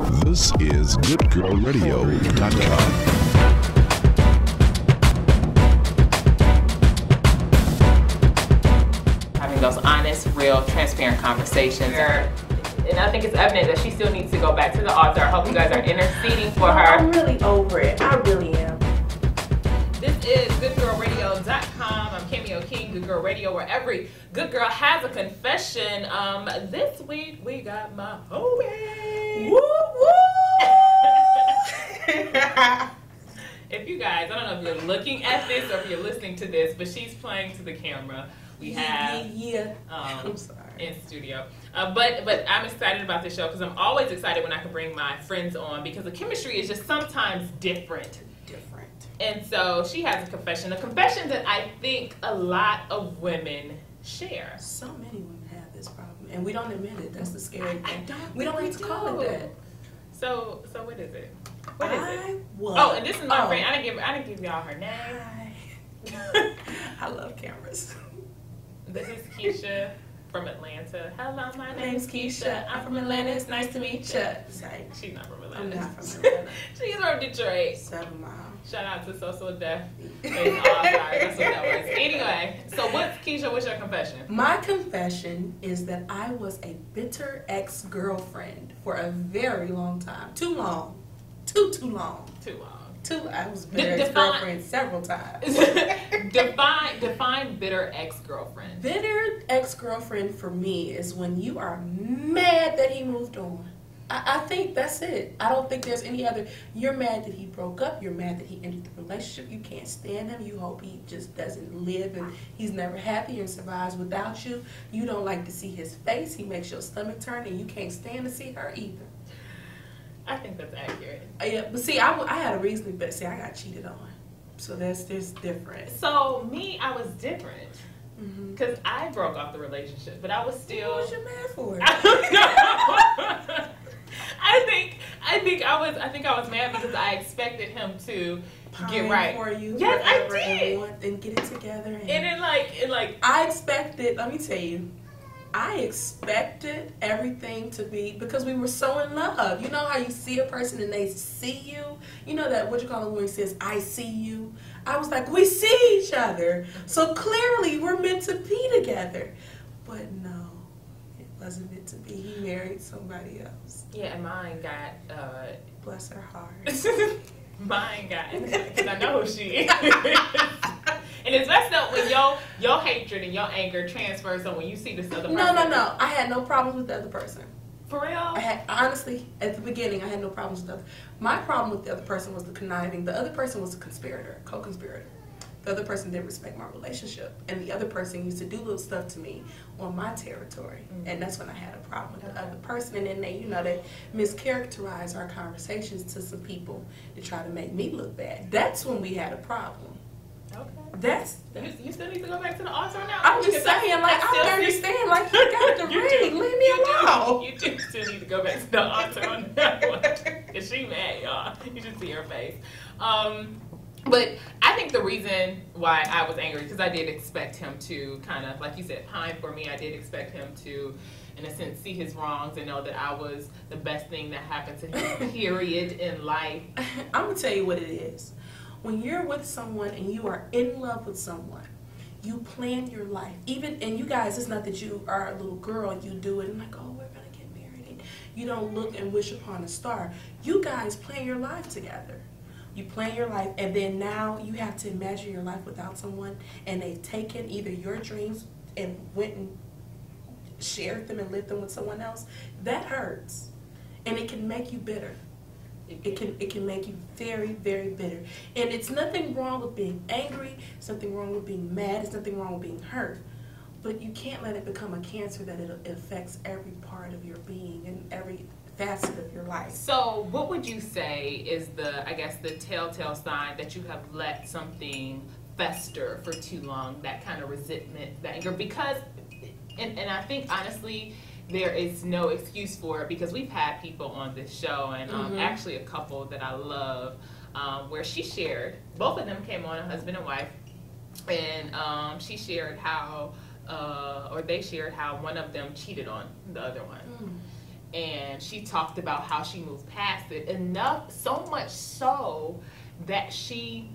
This is goodgirlradio.com. Having those honest, real, transparent conversations. And I think it's evident that she still needs to go back to the altar. I hope you guys are interceding for her. I'm really over it. I really am. This is goodgirlradio.com. I'm Cameo King, Good Girl Radio, where every good girl has a confession. This week we got my homie. Woo woo! If you guys, I don't know if you're looking at this or if you're listening to this, but she's playing to the camera. We have I'm sorry. in studio. But I'm excited about this show because I'm always excited when I can bring my friends on because the chemistry is just sometimes different. And so she has a confession that I think a lot of women share. So many women have this problem, and we don't admit it. That's the scary thing. We don't like to call it that. So what is it? What is it? Was. Oh, and this is my friend. I didn't give y'all her name. Hi. I love cameras. This is Keisha from Atlanta. Hello, my name's Keisha. I'm from Atlanta. It's nice to meet you. She's not from Atlanta. I'm not from Atlanta. She's from Detroit. 7 miles. Shout out to Social Death. Sorry, that's what that was. Anyway, so Keisha, what's your confession? My confession is that I was a bitter ex-girlfriend for a very long time. Too long. Too long. I was bitter ex-girlfriend several times. Define bitter ex-girlfriend. Bitter ex-girlfriend for me is when you are mad that he moved on. I think that's it. I don't think there's any other. You're mad that he broke up. You're mad that he ended the relationship. You can't stand him. You hope he just doesn't live and he's never happy and survives without you. You don't like to see his face. He makes your stomach turn and you can't stand to see her either. I think that's accurate. Yeah, but see, I had a reason, but see, I got cheated on. So that's different. So me, I was different. Because I broke off the relationship, but I was still... What was you mad for? I don't know. I think I was mad because I expected him to get right for you. Yes, I did. And get it together. And then like I expected. Let me tell you, I expected everything to be because we were so in love. You know how you see a person and they see you. You know that what you call it when he says I see you. I was like, we see each other, so clearly we're meant to be together. But no. Wasn't meant to be. He married somebody else. Yeah, and mine got bless her heart. Mine got, because I know who she is. And it's messed up when your hatred and your anger transfers. So when you see this other person. No. I had no problems with the other person. For real? Honestly, at the beginning, I had no problems with the other. My problem with the other person was the conniving. The other person was a conspirator, co-conspirator. The other person didn't respect my relationship. And the other person used to do little stuff to me on my territory. And that's when I had a problem with the other person. And then they mischaracterize our conversations to some people to try to make me look bad. That's when we had a problem. Okay. You still need to go back to the altar now? I'm just saying, I don't understand. Like, you got the ring. Leave me alone. You do still need to go back to the altar on that one. Because she mad, y'all. You should see her face. But I think the reason why I was angry, because I did expect him to kind of, like you said, pine for me. I did expect him to, in a sense, see his wrongs and know that I was the best thing that happened to him, period, in life. I'm going to tell you what it is. When you're with someone and you are in love with someone, you plan your life. And you guys, it's not that you are a little girl and you do it and like, oh, we're going to get married. And you don't look and wish upon a star. You guys plan your life together. You plan your life, and then now you have to imagine your life without someone, and they've taken either your dreams and went and shared them and lived them with someone else. That hurts, and it can make you bitter. It can make you very, very bitter. And it's nothing wrong with being angry. It's nothing wrong with being mad. It's nothing wrong with being hurt. But you can't let it become a cancer that it affects every part of your being and every facet of your life. So what would you say is the telltale sign that you have let something fester for too long, that kind of resentment, that anger? Because, and I think honestly, there is no excuse for it, because we've had people on this show, and actually a couple that I love, where she shared, both of them came on, a husband and wife, and she shared how, or they shared how one of them cheated on the other one. and she talked about how she moved past it enough, so much so that she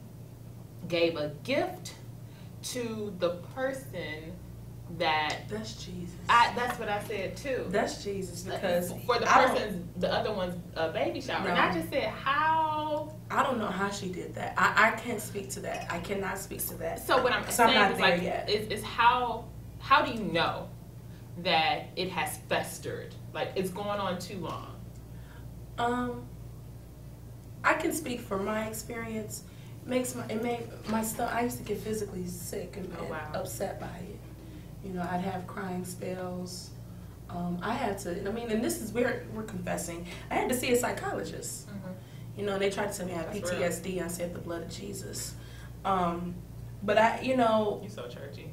gave a gift to the person that That's Jesus. that's what I said too. That's Jesus, because for the person's, the other one's baby shower. No. And I just said, how? I don't know how she did that. I can't speak to that. I cannot speak to that. So what I'm I'm saying not is there like, yet. is how do you know that it has festered? Like it's going on too long. I can speak from my experience. It made my stuff. I used to get physically sick and upset by it. You know, I'd have crying spells. I had to. I mean, and this is where we're confessing. I had to see a psychologist. Mm-hmm. You know, they tried to tell me I had That's PTSD. I said the blood of Jesus. But I, you know. You're so churchy.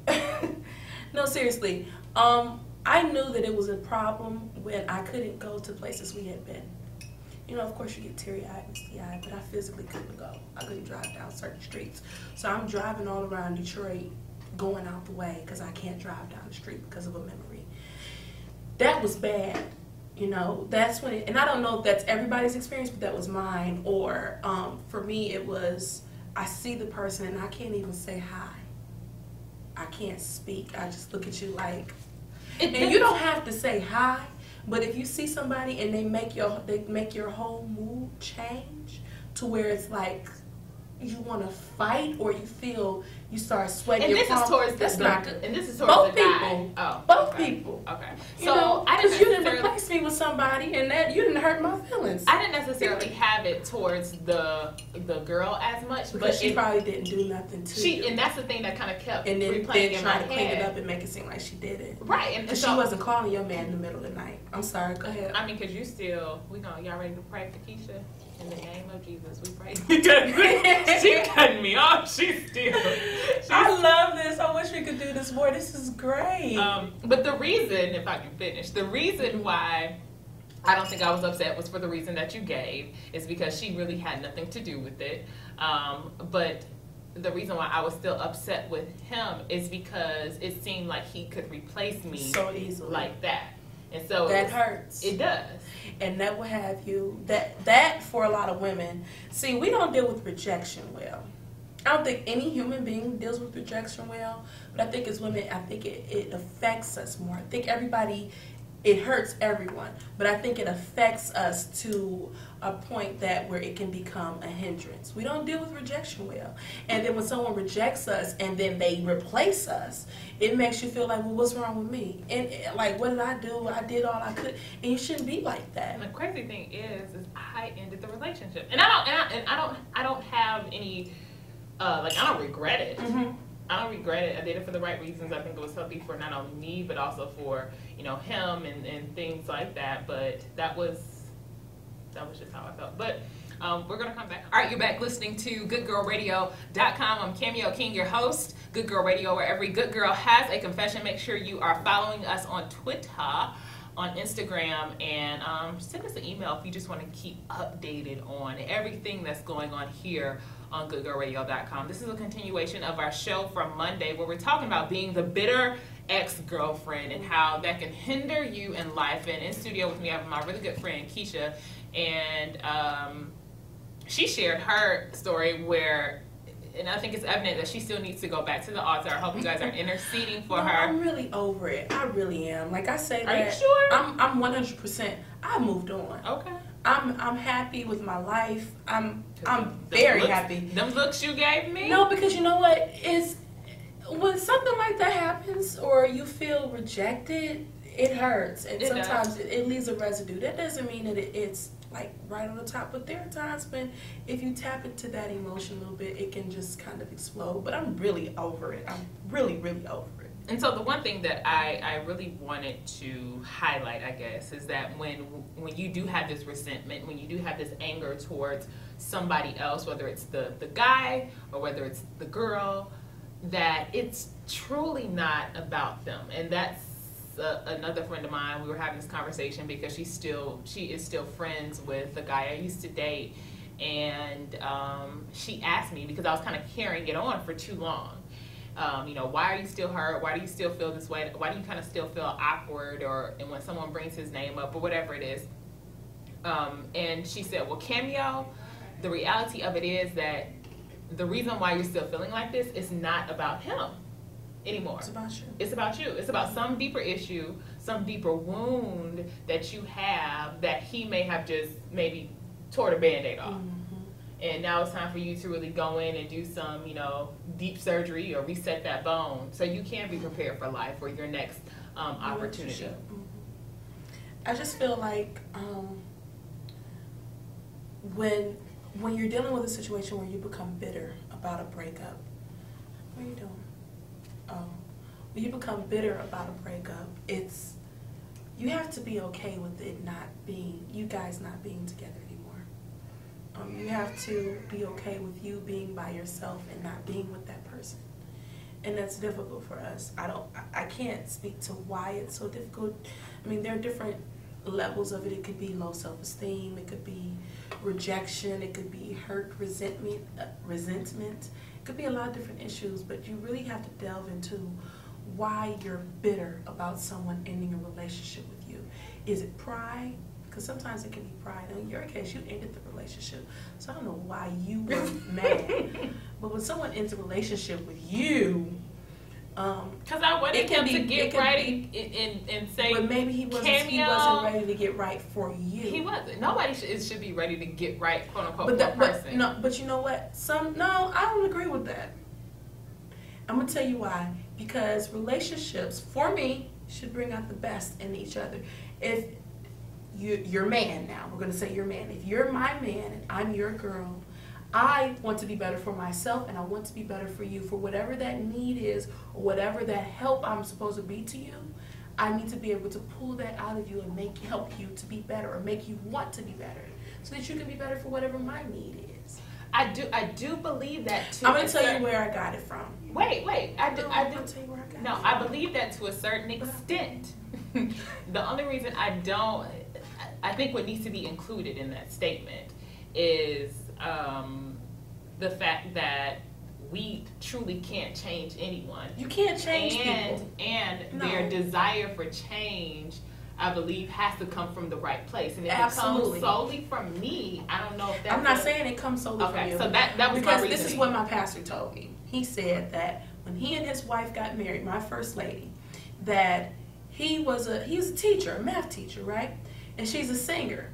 No, seriously. I knew that it was a problem when I couldn't go to places we had been. You know, of course, you get teary-eyed and misty-eyed, but I physically couldn't go. I couldn't drive down certain streets. So I'm driving all around Detroit, going out the way because I can't drive down the street because of a memory. That was bad. You know, that's when it, and I don't know if that's everybody's experience, but that was mine. Or for me, it was, I see the person and I can't even say hi. I can't speak. I just look at you like, and you don't have to say hi, but if you see somebody and they make your whole mood change to where it's like you want to fight, or you feel you start sweating. And your this is towards that's not good. And this is towards both the guy. people. Oh, Both okay. people. Okay. You So know, I because you didn't necessarily- replace me with somebody, and that you didn't hurt my feelings. I didn't necessarily have it towards the girl as much, Because but she probably didn't do nothing to you. and that's the thing that kind of kept And then replaying in my try to clean it head. up and make it seem like she did it. Right, and Because so she wasn't calling your man in the middle of the night. I'm sorry, go ahead. I mean, because you still, y'all ready to pray for Keisha? In the name of Jesus, we pray. She cutting me off. She's I love this. I wish we could do this more. This is great. But the reason, if I can finish, the reason why I don't think I was upset was for the reason that you gave, is because she really had nothing to do with it. But the reason why I was still upset with him is because it seemed like he could replace me so easily like that. And so that hurts. It does. And that will have you, that for a lot of women, see, we don't deal with rejection well. I don't think any human being deals with rejection well, but I think as women, I think it affects us more. I think it hurts everyone, but I think it affects us to a point where it can become a hindrance. We don't deal with rejection well. And then when someone rejects us and then they replace us, it makes you feel like, well, what's wrong with me? And like, what did I do? I did all I could. And you shouldn't be like that. And the crazy thing is I ended the relationship. And I don't have any, I don't regret it. Mm-hmm. I don't regret it. I did it for the right reasons. I think it was healthy for not only me, but also for, him and things like that. But that was just how I felt. But we're going to come back. All right, you're back listening to goodgirlradio.com. I'm Cameo King, your host. Good Girl Radio, where every good girl has a confession. Make sure you are following us on Twitter, on Instagram, and send us an email if you just want to keep updated on everything that's going on here on goodgirlradio.com. This is a continuation of our show from Monday, where we're talking about being the bitter ex-girlfriend and how that can hinder you in life. And in studio with me, I have my really good friend Keisha, and she shared her story where, and I think it's evident that she still needs to go back to the altar. I hope you guys are interceding for her. I'm really over it. I really am. Like I say that. Are you sure? I'm 100%. I moved on. Okay. I'm happy with my life. I'm very happy. Them looks you gave me? No, because you know what? Is when something like that happens or you feel rejected, it hurts. And sometimes it leaves a residue. That doesn't mean that it's like right on the top. But there are times when if you tap into that emotion a little bit, it can just kind of explode. But I'm really over it. I'm really, really over it. And so the one thing that I really wanted to highlight, I guess, is that when you do have this resentment, when you do have this anger towards somebody else, whether it's the guy or whether it's the girl, that it's truly not about them. And that's another friend of mine. We were having this conversation because she is still friends with the guy I used to date. And she asked me, because I was kind of carrying it on for too long. Why are you still hurt? Why do you still feel this way? Why do you kind of still feel awkward, and when someone brings his name up or whatever it is? And she said, well, Cameo, the reality of it is that the reason why you're still feeling like this is not about him anymore. It's about you. It's about you. It's about some deeper issue, some deeper wound that you have that he may have just maybe tore the Band-Aid off. And now it's time for you to really go in and do some, deep surgery or reset that bone so you can be prepared for life or your next opportunity. I just feel like when you're dealing with a situation where you become bitter about a breakup, what are you doing? Oh, when you become bitter about a breakup, you have to be okay with it not being, you guys not being together anymore. You have to be okay with you being by yourself and not being with that person. And that's difficult for us. I can't speak to why it's so difficult. I mean, there are different levels of it. It could be low self-esteem, it could be rejection, it could be hurt, resentment. It could be a lot of different issues, but you really have to delve into why you're bitter about someone ending a relationship with you. Is it pride? Because sometimes it can be pride. In your case, you ended the relationship, so I don't know why you were mad. But when someone ends a relationship with you, because I wanted him to get ready and say, but maybe he wasn't ready to get right for you. He wasn't. Nobody should be ready to get right, quote unquote, but for a person. But you know what? I don't agree with that. I'm gonna tell you why. Because relationships, for me, should bring out the best in each other. If you're man now, we're gonna say you're man. If you're my man and I'm your girl, I want to be better for myself and I want to be better for you. For whatever that need is or whatever that help I'm supposed to be to you, I need to be able to pull that out of you and help you to be better or make you want to be better so that you can be better for whatever my need is. I do believe that too. I'm going to tell you where I got it from. Wait. I do. I'll tell you where I got it from. I believe that to a certain extent. The only reason I think what needs to be included in that statement is the fact that we truly can't change anyone. You can't change people. And their desire for change, I believe, has to come from the right place. And if Absolutely. it comes solely from me, I don't know if that's... I'm not saying it comes solely from you. So that was because my this is what my pastor told me. He said that when he and his wife got married, my first lady, that he was a teacher, a math teacher, right? And she's a singer.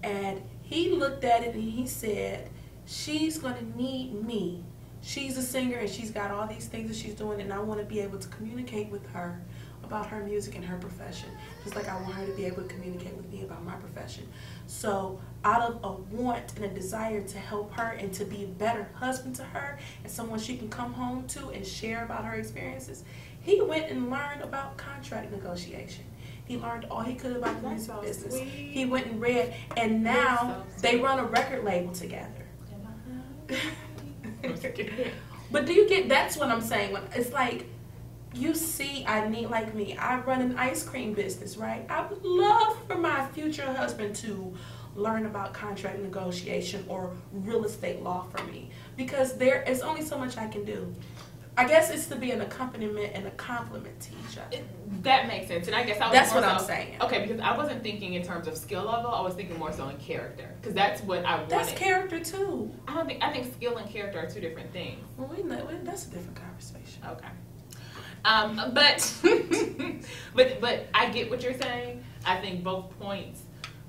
And he looked at it and he said, she's going to need me. She's a singer and she's got all these things that she's doing, and I want to be able to communicate with her about her music and her profession, just like I want her to be able to communicate with me about my profession. So out of a want and a desire to help her and to be a better husband to her and someone she can come home to and share about her experiences, he went and learned about contract negotiation. He learned all he could about the music business. Sweet. He went and read, and now they run a record label together. But do you get, that's what I'm saying. When it's like, you see, I run an ice cream business, right? I would love for my future husband to learn about contract negotiation or real estate law for me, because there is only so much I can do. I guess it's to be an accompaniment and a compliment to each other. That makes sense, and I guess that's what I'm saying. Okay, because I wasn't thinking in terms of skill level. I was thinking more so in character, because that's what I wanted. That's character too. I think skill and character are two different things. Well, that's a different conversation. Okay. But I get what you're saying. I think both points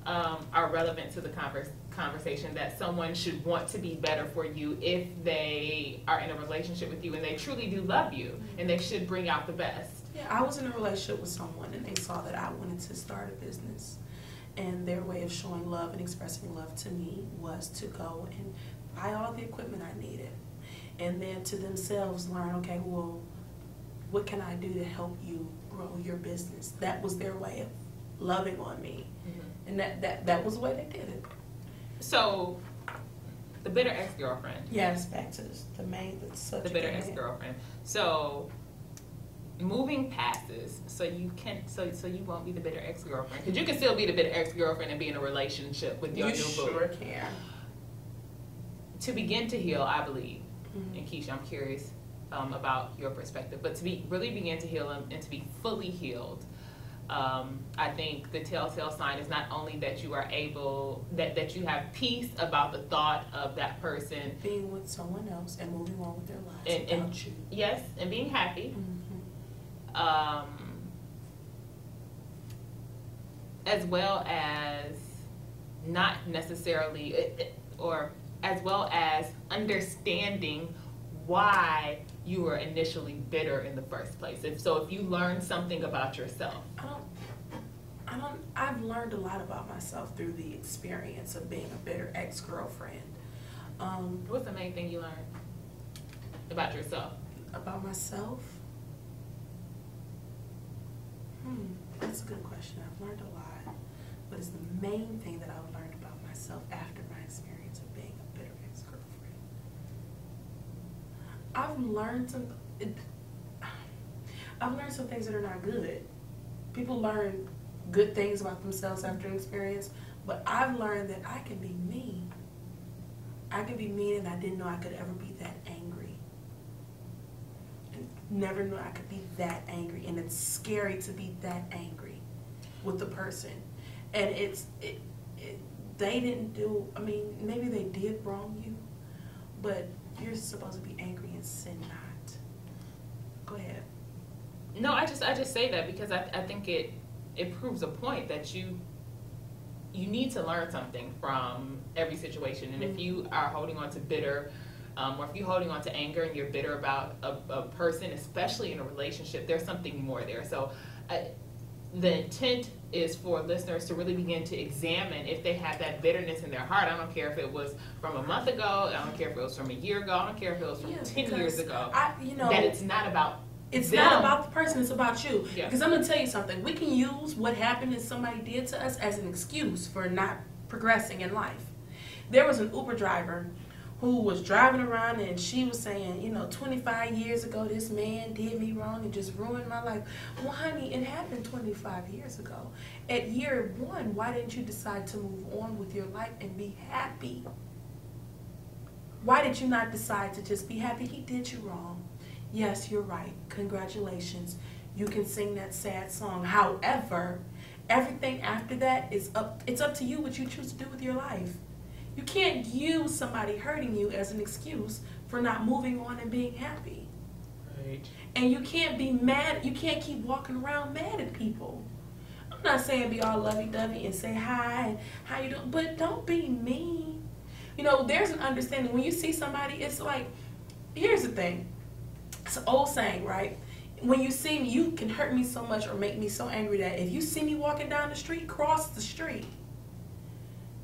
are relevant to the conversation, that someone should want to be better for you if they are in a relationship with you and they truly do love you, and they should bring out the best. Yeah, I was in a relationship with someone and they saw that I wanted to start a business, and their way of showing love and expressing love to me was to go and buy all the equipment I needed, and then to themselves learn, okay, well, what can I do to help you grow your business? That was their way of loving on me. And that was the way they did it. So, the bitter ex-girlfriend. Yes, back to the subject. The bitter ex-girlfriend. So, moving past this, so you won't be the bitter ex-girlfriend, because you can still be the bitter ex-girlfriend and be in a relationship with your new boo. You sure can. To begin to heal, I believe, and Keisha, I'm curious about your perspective. But to really begin to heal and to be fully healed, I think the telltale sign is not only that you are able, that you have peace about the thought of that person being with someone else and moving on with their lives and you. Yes, and being happy. As well as not necessarily, or as well as understanding why you were initially bitter in the first place. If you learn something about yourself. I've learned a lot about myself through the experience of being a bitter ex-girlfriend. What's the main thing you learned about yourself? About myself? That's a good question. I've learned a lot. What is the main thing that I've learned about myself after my experience of being a bitter ex-girlfriend? I've learned some things that are not good. People learn good things about themselves after an experience, but I've learned that I can be mean. I can be mean, and I didn't know I could ever be that angry. And never knew I could be that angry, and it's scary to be that angry with the person. And they didn't do, I mean, maybe they did wrong you, but you're supposed to be angry and sin not. Go ahead. No, I just say that because I think it proves a point that you need to learn something from every situation. And if you are holding on to bitter, or if you're holding on to anger and you're bitter about a person, especially in a relationship, there's something more there. So the intent is for listeners to really begin to examine if they have that bitterness in their heart. I don't care if it was from a month ago, I don't care if it was from a year ago, I don't care if it was from 10 years ago. That it's not about It's not about the person, it's about you. Yeah. Because I'm going to tell you something. We can use what happened and somebody did to us as an excuse for not progressing in life. There was an Uber driver who was driving around and she was saying, 25 years ago this man did me wrong and just ruined my life. Well, honey, it happened 25 years ago. At year 1, why didn't you decide to move on with your life and be happy? Why did you not decide to just be happy? He did you wrong. Yes, you're right. Congratulations. You can sing that sad song. However, everything after that it's up to you what you choose to do with your life. You can't use somebody hurting you as an excuse for not moving on and being happy. Right. And you can't be mad. You can't keep walking around mad at people. I'm not saying be all lovey-dovey and say hi and how you doing, but don't be mean. There's an understanding. When you see somebody, it's like, here's the thing. It's an old saying, right? When you see me, you can hurt me so much or make me so angry that if you see me walking down the street, cross the street.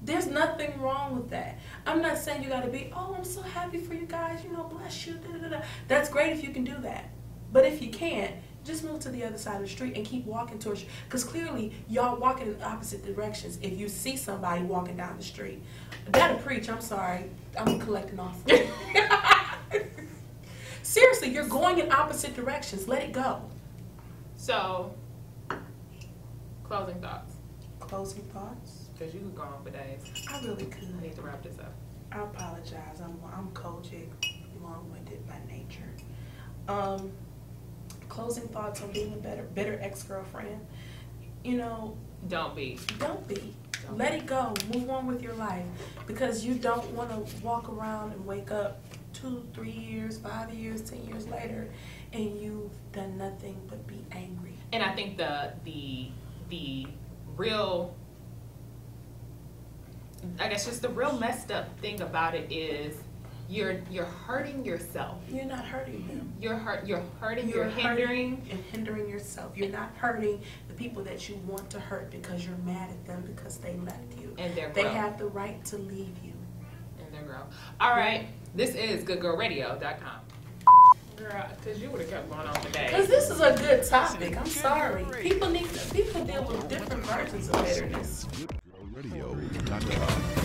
There's nothing wrong with that. I'm not saying you got to be, oh, I'm so happy for you guys, bless you, da, da, da. That's great if you can do that. But if you can't, just move to the other side of the street and keep walking towards you. Because clearly, y'all walking in opposite directions if you see somebody walking down the street. I gotta preach, I'm sorry. I'm collecting off. Seriously, you're going in opposite directions. Let it go. So, closing thoughts. Closing thoughts? Because you could go on for days. I really could. I need to wrap this up. I apologize. I'm Kojic, long-winded by nature. Closing thoughts on being a bitter ex-girlfriend. Don't be. Let it go. Move on with your life. Because you don't want to walk around and wake up 2, 3 years, 5 years, 10 years later, and you've done nothing but be angry. And I think the real, I guess just the real messed up thing about it is you're hurting yourself. You're not hurting them. You're hurting. You're hindering and hindering yourself. You're not hurting the people that you want to hurt because you're mad at them because they left you. And they have the right to leave you. And their growth. All right. This is goodgirlradio.com. Girl, because you would have kept going on today. Because this is a good topic. I'm sorry. People deal with different versions of bitterness. Goodgirlradio.com.